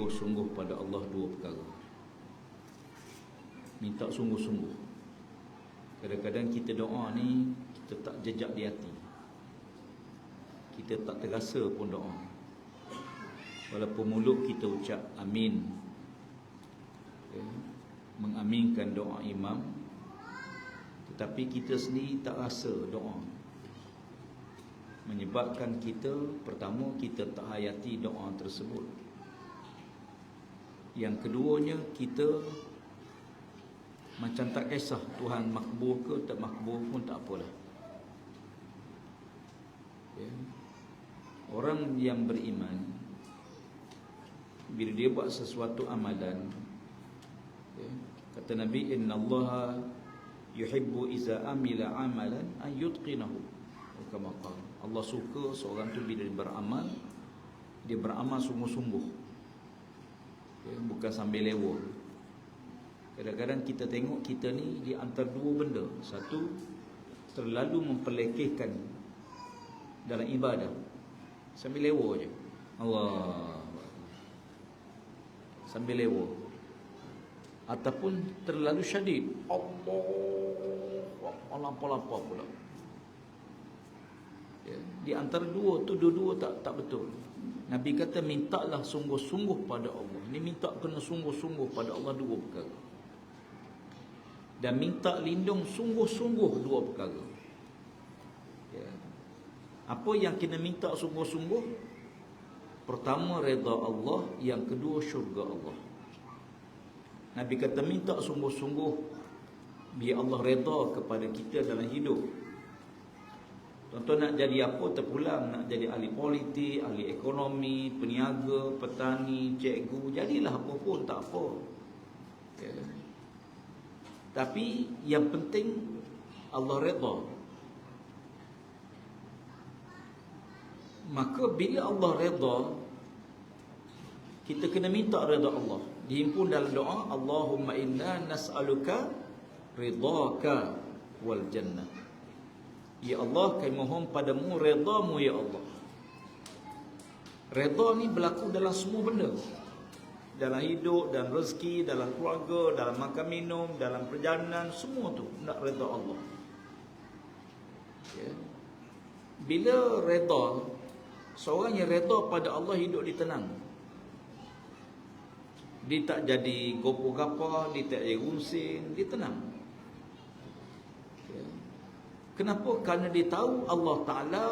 sungguh-sungguh pada Allah dua perkara. Minta sungguh-sungguh. Kadang-kadang kita doa ni kita tak jejak di hati. Kita tak terasa pun doa. Walaupun mulut kita ucap amin, ya, mengaminkan doa imam, tetapi kita sendiri tak rasa doa. Menyebabkan kita, pertama, kita tak hayati doa tersebut. Yang keduanya, kita macam tak kisah Tuhan makbul ke tak makbul pun tak apalah, ya. Orang yang beriman, bila dia buat sesuatu amalan, ya, kata Nabi, innallaha yuhibbu iza amila amalan an yutqinahu. Kama qala, Allah suka seorang tu bila dia beramal sungguh-sungguh, ya, bukan sambil lewa. Kadang-kadang kita tengok kita ni di antara dua benda. Satu, terlalu memperlekehkan dalam ibadah, sambil lewa je. Allah, sambil lewa. Ataupun terlalu syadid, Allah lampau-lampau pula, ya. Di antara dua tu, dua-dua tak betul. Nabi kata mintalah sungguh-sungguh pada Allah. Ini minta kena sungguh-sungguh pada Allah dua perkara. Dan minta lindung sungguh-sungguh dua perkara, ya. Apa yang kena minta sungguh-sungguh? Pertama, redha Allah. Yang kedua, syurga Allah. Nabi kata minta sungguh-sungguh biar Allah redha kepada kita dalam hidup. Contoh, nak jadi apa terpulang, nak jadi ahli politik, ahli ekonomi, peniaga, petani, cikgu, jadilah apa pun tak apa, ya. Tapi yang penting Allah redha. Maka bila Allah redha, kita kena minta redha Allah. Dihimpun dalam doa, Allahumma inna nas'aluka ridhaka wal jannah. Ya Allah, kami mohon padamu redha-Mu, ya Allah. Redha ni berlaku dalam semua benda, dalam hidup, dalam rezeki, dalam keluarga, dalam makan minum, dalam perjalanan, semua tu nak redha Allah, ya. Bila redha, seorang yang redha pada Allah hidup dia tenang. Dia tak jadi gopoh-gapah, dia tak jadi runsing, dia tenang, ya. Kenapa? Kerana dia tahu Allah Ta'ala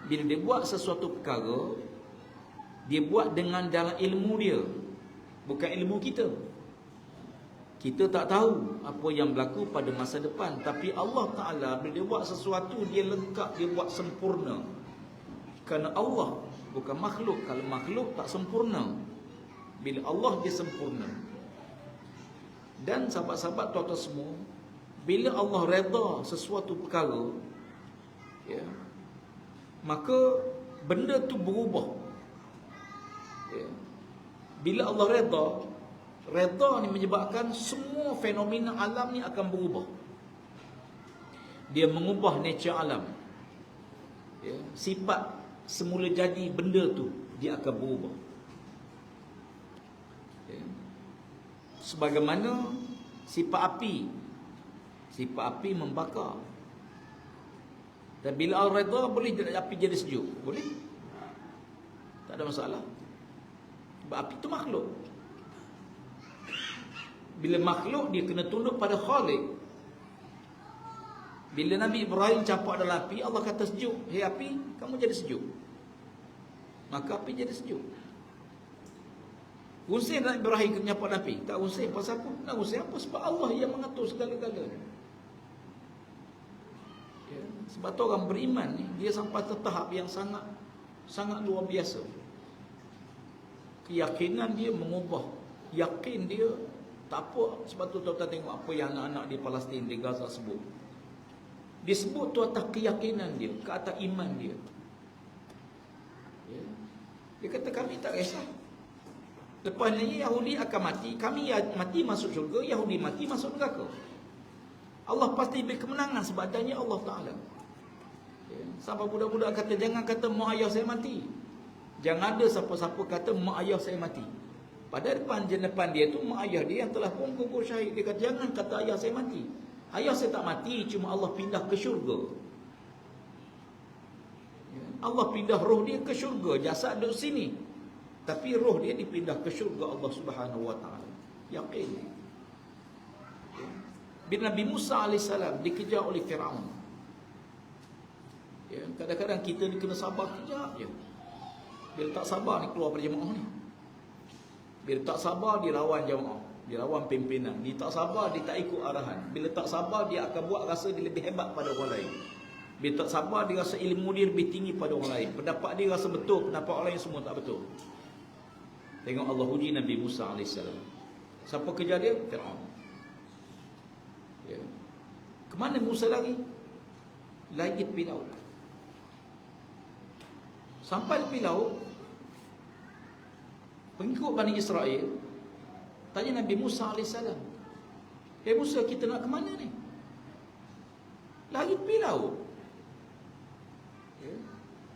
bila dia buat sesuatu perkara, dia buat dengan dalam ilmu dia, bukan ilmu kita. Kita tak tahu apa yang berlaku pada masa depan, tapi Allah Ta'ala bila dia buat sesuatu, dia lengkap, dia buat sempurna. Kerana Allah bukan makhluk. Kalau makhluk tak sempurna, bila Allah dia sempurna. Dan sahabat-sahabat tuan-tuan semua, bila Allah redha sesuatu perkara, ya, maka benda tu berubah, ya. Bila Allah redha ni menyebabkan semua fenomena alam ni akan berubah. Dia mengubah nature alam, ya. Sifat semula jadi benda tu dia akan berubah, ya. Sebagaimana sifat api membakar. Dan bila Allah redha, boleh api jadi sejuk? Boleh, tak ada masalah. Sebab api itu makhluk. Bila makhluk, dia kena tunduk pada Khalik. Bila Nabi Ibrahim campak dalam api, Allah kata sejuk. Hei api, kamu jadi sejuk. Maka api jadi sejuk. Unsur Nabi Ibrahim kena campak dalam api? Tak unsur. Pasal apa? Nak unsur apa? Sebab Allah yang mengatur segala-galanya, ya. Sebab tu orang beriman ni, dia sampai ke tahap yang sangat luar biasa. Keyakinan dia mengubah. Yakin dia tak apa. Sebab tu tuan-tuan tengok apa yang anak-anak di Palestin, di Gaza sebut. Dia sebut tu atas keyakinan dia, ke atas iman dia, ya. Dia kata kami tak kisah. Lepas ni Yahudi akan mati, kami mati masuk syurga, Yahudi mati masuk neraka. Allah pasti beri kemenangan sebab adanya Allah Ta'ala, ya. Sampai budak-budak kata, jangan kata mak ayah saya mati. Jangan ada siapa-siapa kata mak ayah saya mati. Pada depan dia tu mak ayah dia yang telah pun gugur syahid. Dia kata, jangan kata ayah saya mati. Ayah saya tak mati, cuma Allah pindah ke syurga. Allah pindah roh dia ke syurga, jasad duduk sini. Tapi roh dia dipindah ke syurga Allah Subhanahu Wa Taala. Yakin. Bila Nabi Musa AS dikejar oleh Firaun. Ya, kadang-kadang kita ni kena sabar kejap je. Bila tak sabar ni keluar pada jemaah ni. Bila tak sabar dia lawan jemaah, dia lawan pimpinan. Dia tak sabar dia tak ikut arahan. Bila tak sabar dia akan buat rasa dia lebih hebat pada orang lain. Bila tak sabar dia rasa ilmu dia lebih tinggi pada orang lain. Pendapat dia rasa betul, pendapat orang lain semua tak betul. Tengok Allah uji Nabi Musa AS. Siapa kejar dia? Firaun. Ya. Kemana Musa lagi? Lagi tepi laut. Sampai tepi laut, pengikut Bani Israel tanya Nabi Musa AS, "Hei Musa, kita nak ke mana ni?" Lagi tepi laut. Ya.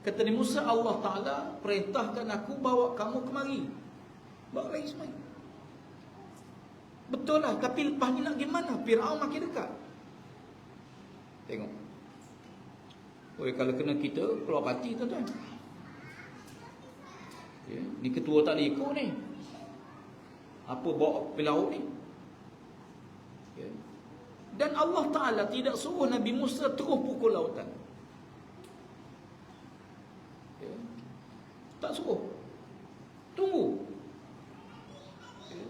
Kata Nabi Musa, Allah Ta'ala perintahkan aku bawa kamu kemari. Bawa lagi semai. Betul lah, tapi lepas ni nak gimana? Firaun makin dekat. Tengok. Oi, kalau kena kita keluar parti tuan-tuan. Ya, ni ketua tak boleh ikut ni. Apa bawa pergi laut ni? Ya. Dan Allah Ta'ala tidak suruh Nabi Musa terus pukul lautan. Ya. Tak suruh. Tunggu. Ya.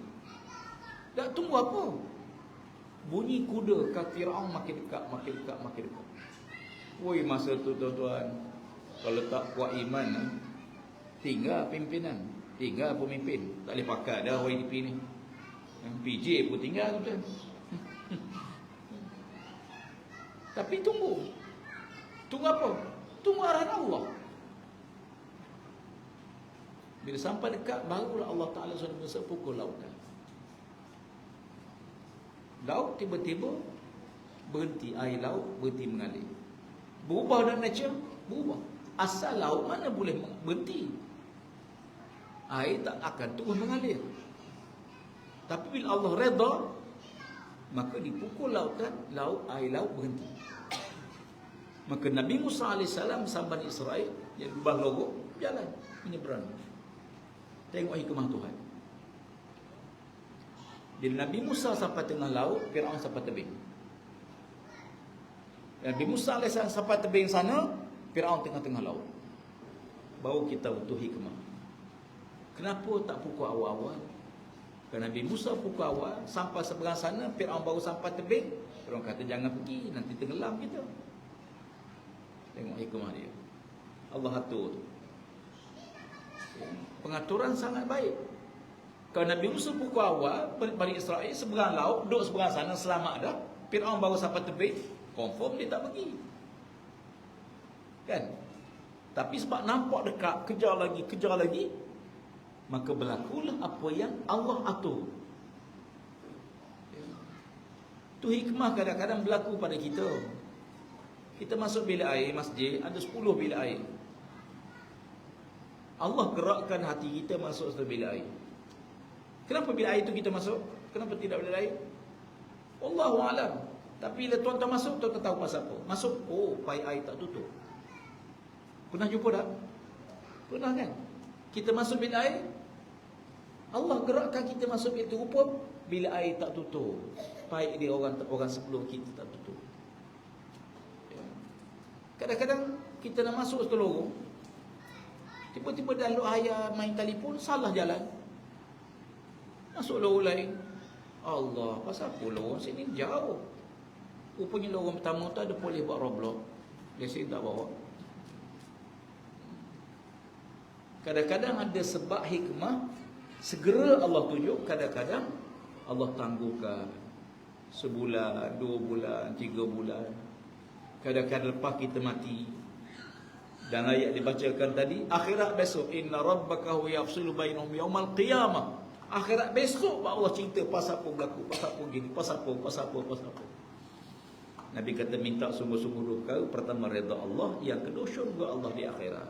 Tak tunggu apa? Bunyi kuda kat Firaun makin dekat, makin dekat, makin dekat. Woi, masa tu tuan-tuan, kalau tak kuat iman, tinggal pimpinan, tinggal pemimpin. Tak boleh pakai dah YDP ni. PJ pun tinggal tuan. Tapi tunggu. Tunggu apa? Tunggu arahan Allah. Bila sampai dekat, barulah Allah Ta'ala suruh pukul lautan. Laut tiba-tiba berhenti, air laut berhenti mengalir. Berubah dan nature? Berubah. Asal laut mana boleh berhenti? Air tak akan terus mengalir. Tapi bila Allah redha, maka dipukul lautan, air laut berhenti. Maka Nabi Musa AS bersama Bani Israel yang berubah logo, jalan menyeberang. Tengok hikmah Tuhan. Bila Nabi Musa sampai tengah laut, Firaun sampai tebing. Nabi Musa AS sampai tebing sana, Firaun tengah-tengah laut. Baru kita butuh hikmah. Kenapa tak pukul awal-awal? Kerana Nabi Musa pukul awal, sampai seberang sana, Firaun baru sampai tebing. Firaun kata jangan pergi, nanti tenggelam kita. Tengok hikmah dia. Allah atur tu. Pengaturan sangat baik. Kalau Nabi Musa pukul awal, Bani Israel seberang laut, duduk seberang sana, selamat dah. Firaun baru sampai tebing, confirm dia tak pergi. Kan? Tapi sebab nampak dekat, kejar lagi, maka berlakulah apa yang Allah atur. Itu hikmah kadang-kadang berlaku pada kita. Kita masuk bilik air masjid, ada 10 bilik air. Allah gerakkan hati kita masuk satu bilik air. Kenapa bilik air itu kita masuk? Kenapa tidak bilik air? Wallahu alam. Tapi bila tuan-tuan masuk, tuan-tuan tahu pasal apa. Masuk, oh, pai air tak tutup. Pernah jumpa tak? Pernah kan? Kita masuk bilik air, Allah gerakkan kita masuk bilik itu. Rupa bilik air tak tutup. Pai dia orang sebelum kita tak tutup. Kadang-kadang kita nak masuk satu lorong, tiba-tiba dalam ayah main telefon, salah jalan. Masuk lorong lain. Allah, pasal apa lorong sini jauh? Rupanya lorong pertama tu ada polis buat roadblock. Dia sini tak bawa. Kadang-kadang ada sebab hikmah, segera Allah tunjuk, kadang-kadang Allah tangguhkan. Sebulan, 2 bulan, 3 bulan. Kadang-kadang lepas kita mati. Dan ayat dibacakan tadi, akhirat besok, inna rabbaka huwa yafsilu bainahum yaumal qiyamah. Akhirat besok Allah cerita pasal apa berlaku, pasal apa gini, pasal apa. Nabi kata minta sungguh-sungguh 2 perkara. Pertama redha Allah, yang kedua syurga Allah di akhirat.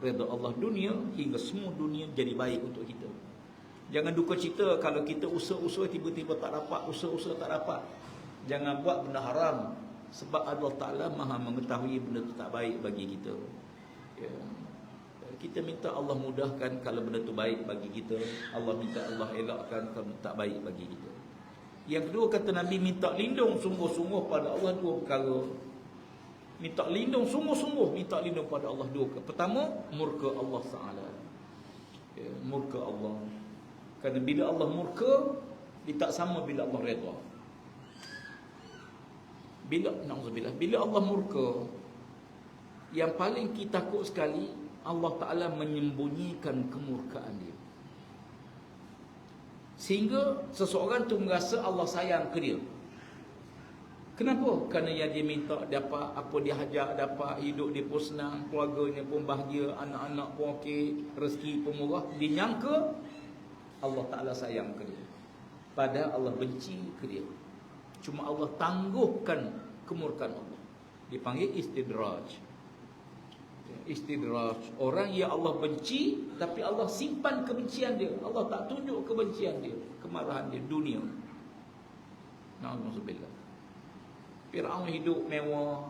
Redha Allah dunia hingga semua dunia jadi baik untuk kita. Jangan duka cita kalau kita usaha-usaha tiba-tiba tak dapat, usaha-usaha tak dapat. Jangan buat benda haram, sebab Allah Ta'ala Maha mengetahui benda itu tak baik bagi kita. Ya. Kita minta Allah mudahkan kalau benda itu baik bagi kita. Allah minta Allah elakkan kalau tak baik bagi kita. Yang kedua, kata Nabi, minta lindung sungguh-sungguh pada Allah dua perkara. Minta lindung sungguh-sungguh, minta lindung pada Allah dua perkara. Pertama, murka Allah Ta'ala. Ya, murka Allah. Kerana bila Allah murka, dia tak sama bila Allah redha. Bila Allah murka, yang paling kita takut sekali, Allah Ta'ala menyembunyikan kemurkaan dia. Sehingga seseorang tu merasa Allah sayang ke dia. Kenapa? Kerana yang dia minta dapat, apa dia hajat dapat, hidup dia pun senang, keluarganya pun bahagia, anak-anak pun okey, rezeki pun murah. Dia nyangka Allah Ta'ala sayang ke dia, padahal Allah benci ke dia. Cuma Allah tangguhkan kemurkaan Allah. Dipanggil istidraj. Istidraj. Orang yang Allah benci, tapi Allah simpan kebencian dia. Allah tak tunjuk kebencian dia, kemarahan dia, dunia. Na'udzubillah. Firaun hidup mewah,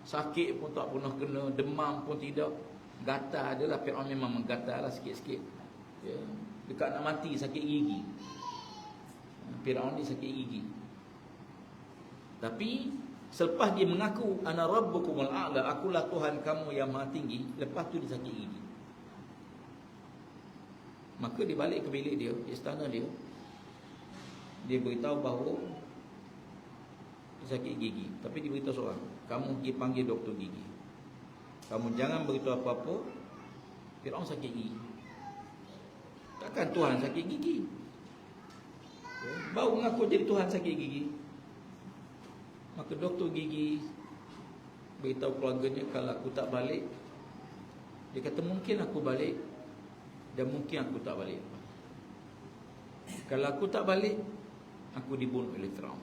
sakit pun tak pernah kena, demam pun tidak, gatal adalah. Firaun memang menggatal lah sikit-sikit. Ya. Dekat nak mati sakit gigi. Firaun ni sakit gigi. Tapi selepas dia mengaku ana rabbukumul a'la, akulah Tuhan kamu yang maha tinggi, lepas tu dia sakit gigi. Maka dia balik ke bilik dia, istana dia. Dia beritahu bahawa dia sakit gigi. Tapi dia beritahu seorang, kamu pergi panggil doktor gigi. Kamu jangan beritahu apa-apa, Firaun sakit gigi. Takkan Tuhan sakit gigi? Baru mengaku jadi Tuhan sakit gigi. Maka doktor gigi beritahu keluarganya, kalau aku tak balik, dia kata mungkin aku balik dan mungkin aku tak balik. Kalau aku tak balik, aku dibunuh oleh Firaun.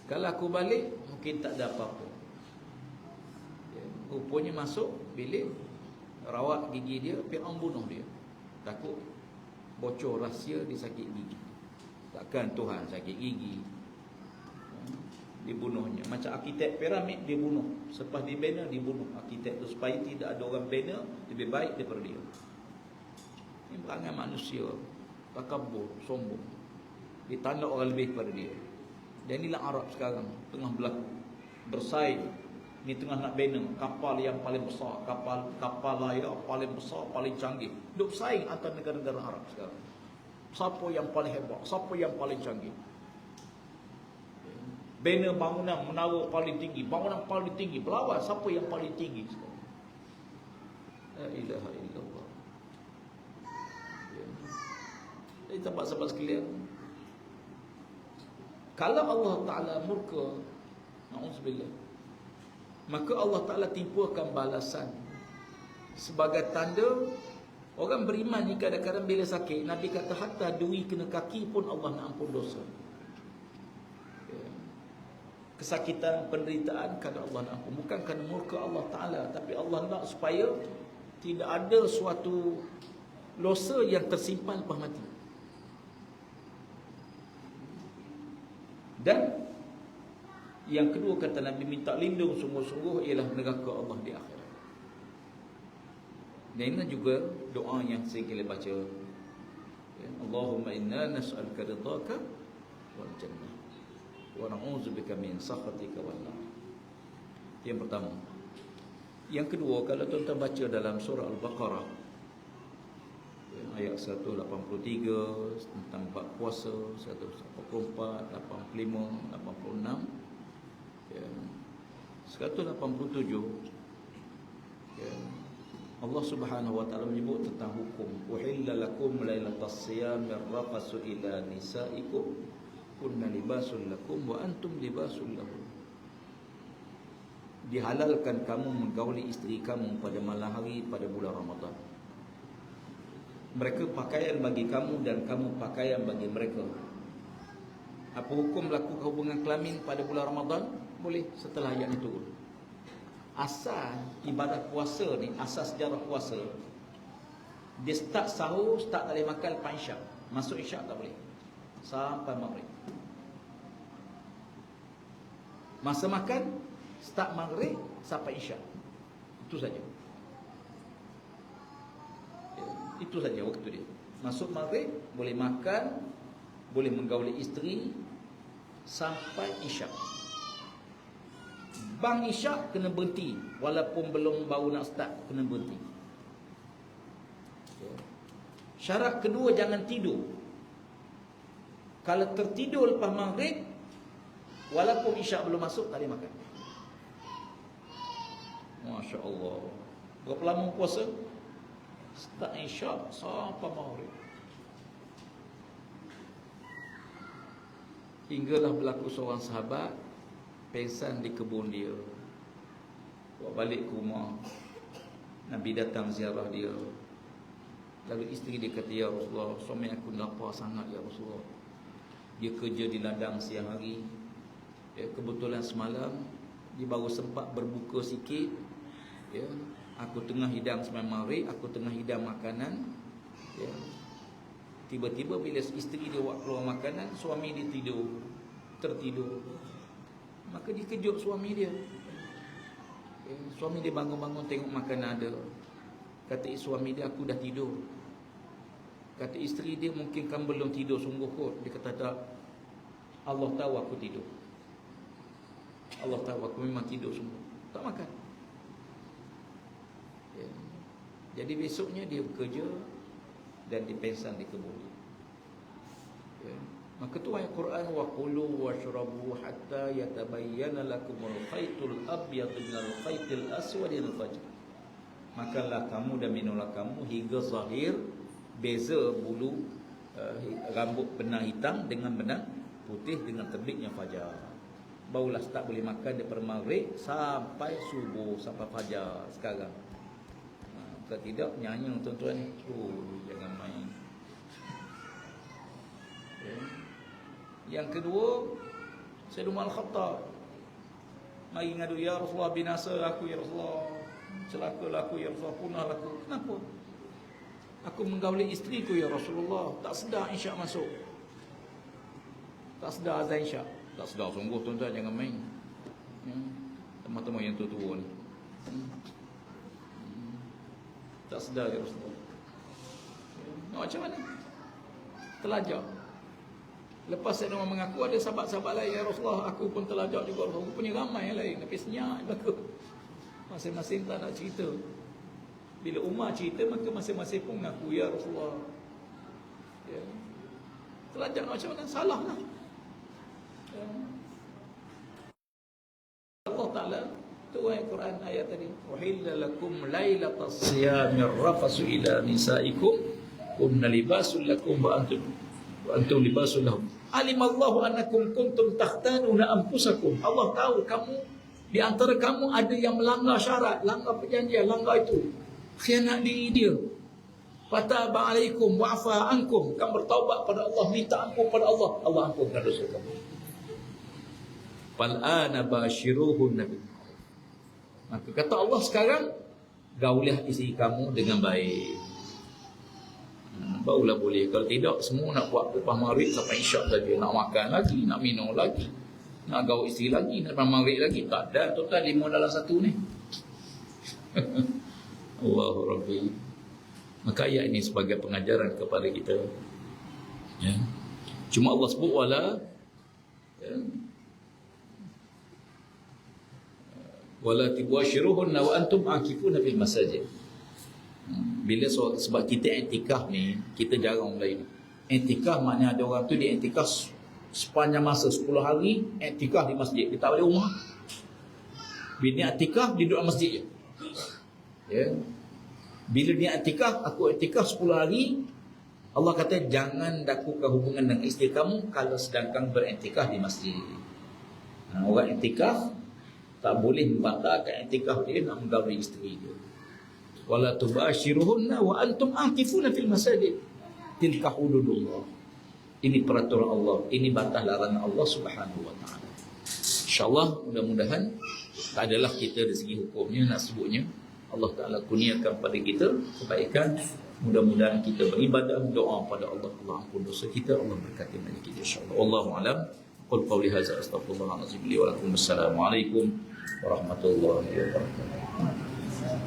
Kalau aku balik, mungkin tak ada apa-apa. Rupanya masuk bilik, rawat gigi dia, Firaun bunuh dia. Takut bocor rahsia dia sakit gigi. Takkan Tuhan sakit gigi. Dibunuhnya. Macam arkitek piramid, dia bunuh. Selepas dibina, dibunuh arkitek tu, supaya tidak ada orang bina lebih baik daripada dia. Ini perangai manusia, takabur, sombong. Ditanda orang lebih daripada dia. Dan inilah Arab sekarang tengah berlaku, bersaing. Ni tengah nak bina kapal yang paling besar, kapal layar paling besar, paling canggih. Duk bersaing antara negara-negara Arab sekarang. Siapa yang paling hebat, siapa yang paling canggih. Bina bangunan, menara paling tinggi, bangunan paling tinggi, berlawan siapa yang paling tinggi sekarang. La ilaha illallah. Jadi sahabat-sahabat sekalian, kalau Allah Ta'ala murka, na'udzubillah, maka Allah Ta'ala timpukan balasan sebagai tanda orang beriman ni. Kadang-kadang bila sakit, Nabi kata hatta dui kena kaki pun Allah nak ampun dosa. Kesakitan, penderitaan, kadang Allah nak ampun. Bukan kerana murka Allah Ta'ala, tapi Allah nak supaya tidak ada suatu dosa yang tersimpan lepas mati. Dan yang kedua, kata Nabi, minta lindung sungguh-sungguh ialah neraka Allah di akhirat. Dan ini juga doa yang saya kira baca. Allahumma inna nas'aluka ridhaka wal jannah wa na'udzubika min sakhatika wan nar. Yang pertama. Yang kedua, kalau tuan-tuan baca dalam surah Al-Baqarah ayat 183 tentang bab puasa, 184, 85, 86, 187, Allah Subhanahu wa taala menyebut tentang hukum, uhilla lakum lailatas siyam rafasu ila nisaikum kunna libasul lakum wa antum libasul lahum. Dihalalkan kamu menggauli isteri kamu pada malam hari pada bulan Ramadan. Mereka pakaian bagi kamu dan kamu pakaian bagi mereka. Apa hukum melakukan hubungan kelamin pada bulan Ramadan? Boleh setelah ayat itu. Asal ibadat puasa ni, asas sejarah puasa, Dia start sahur, start tak boleh makan lepas isyak. Masuk isyak tak boleh. Sampai maghrib. Masa makan, start maghrib sampai isyak. Itu saja. Itu saja waktu dia. Masuk maghrib, boleh makan, boleh menggauli isteri sampai isyak. Bang isyak kena berhenti, walaupun belum baru nak start, kena berhenti. Syarat kedua, jangan tidur. Kalau tertidur lepas maghrib, walaupun isyak belum masuk, tak boleh makan. Masya Allah. Berapa lama puasa? Start isyak sampai maghrib. Hinggalah berlaku seorang sahabat pengsan di kebun dia. Bawa balik ke rumah, Nabi datang ziarah dia. Lalu isteri dia kata, ya Rasulullah, suami aku lapar sangat ya Rasulullah. Dia kerja di ladang siang hari. Kebetulan semalam dia baru sempat berbuka sikit. Aku tengah hidang sembahyang maghrib, aku tengah hidang makanan. Tiba-tiba bila isteri dia buat keluar makanan, suami dia tertidur. Maka dia kejut suami dia. Suami dia bangun-bangun tengok makanan ada. Kata suami dia, aku dah tidur. Kata isteri dia, mungkin kan belum tidur sungguh kot. Dia kata tak, Allah tahu aku tidur. Allah tahu aku memang tidur sungguh. Tak makan. Jadi besoknya dia bekerja dan dipengsan di kebun. Maka tu ayat Quran, wa qulu washrabu hatta yatabayyana lakumul khaytul abyad minal khaytil aswad minal fajr. Makanlah kamu dan minumlah kamu hingga zahir beza bulu rambut benang hitam dengan benang putih dengan terbitnya fajar. Barulah start boleh makan daripada maghrib sampai subuh, sampai fajar sekarang. Kalau tidak, nyanyi tuan-tuan, jangan main. Yang kedua, Sayyidina Umar Al-Khattab mari ngadu, ya Rasulullah, binasa aku ya Rasulullah, celakalah aku ya Rasulullah, punahlah aku. Kenapa? Aku menggauli isteriku ya Rasulullah, tak sedar isyak masuk, tak sedar azan isyak. Tak sedar sungguh tuan-tuan, jangan main. Teman-teman yang tua-tua ni tak sedar ya Rasulullah. Macam mana? Telajak. Lepas saya nak mengaku, ada sahabat-sahabat lain, ya Rasulullah, aku pun telajak juga. Aku punya ramai yang lain, tapi senyap belaka. Masing-masing tak nak cerita. Bila Umar cerita, maka masing-masing pun mengaku, ya Rasulullah. Telajak macam mana? Salah lah. Allah Ta'ala tu ayat Quran ayat tadi, uhilla lakum lailatas siyamir rafasu ila nisaikum kunna libasul lakum wa antum libasul lahum. Alimallahu annakum kuntum takhtanuna anfusakum. Allah tahu kamu, di antara kamu ada yang melanggar syarat, langgar perjanjian, langgar itu, khianat diri dia. Fataba alaikum wa afa ankum. Kamu bertaubat pada Allah, minta ampun pada Allah, Allah ampunkan dosa kamu. Fal ana bashiruhun nabi. Maka kata Allah sekarang, gaulilah isteri kamu dengan baik. Barulah boleh. Kalau tidak, semua nak buat lepas maghrib sampai isyak saja. Nak makan lagi, nak minum lagi, nak gaul isteri lagi, nak lepas maghrib lagi. Tak ada, total 5 dalam 1 ni. Allahu Rabbi. Maka ayat ini sebagai pengajaran kepada kita. Cuma Allah sebut wala wala tibashiruhunna wa antum akifuna fil masajid. Bila sebab kita i'tikaf ni, kita jarang lain. I'tikaf maknanya ada orang tu dia i'tikaf sepanjang masa 10 hari, i'tikaf di masjid, dia tak balik rumah. Bila dia i'tikaf, dia duduk dalam masjid je. Bila dia i'tikaf, aku i'tikaf 10 hari, Allah kata jangan lakukan hubungan dengan isteri kamu kalau sedangkan beriktikaf di masjid. Orang i'tikaf tak boleh membatalkan i'tikaf dia nak menggauli isteri dia. Wala tubashiruhunna wa antum akifuna fil masajid. Tilka hududullah. Ini peraturan Allah, ini batas larangan Allah Subhanahu wa taala. Insyaallah mudah-mudahan tak adalah kita dari segi hukumnya nak sebutnya, Allah Taala kurniakan pada kita kebaikan Mudah-mudahan kita beribadah, doa pada Allah, Allah ampun dosa kita, Allah berkati majlis kita insya-Allah. Wallahu a'lam. Qul qawli hadza astaghfirullahalazim li wa lakum. Assalamualaikum warahmatullahi wabarakatuh.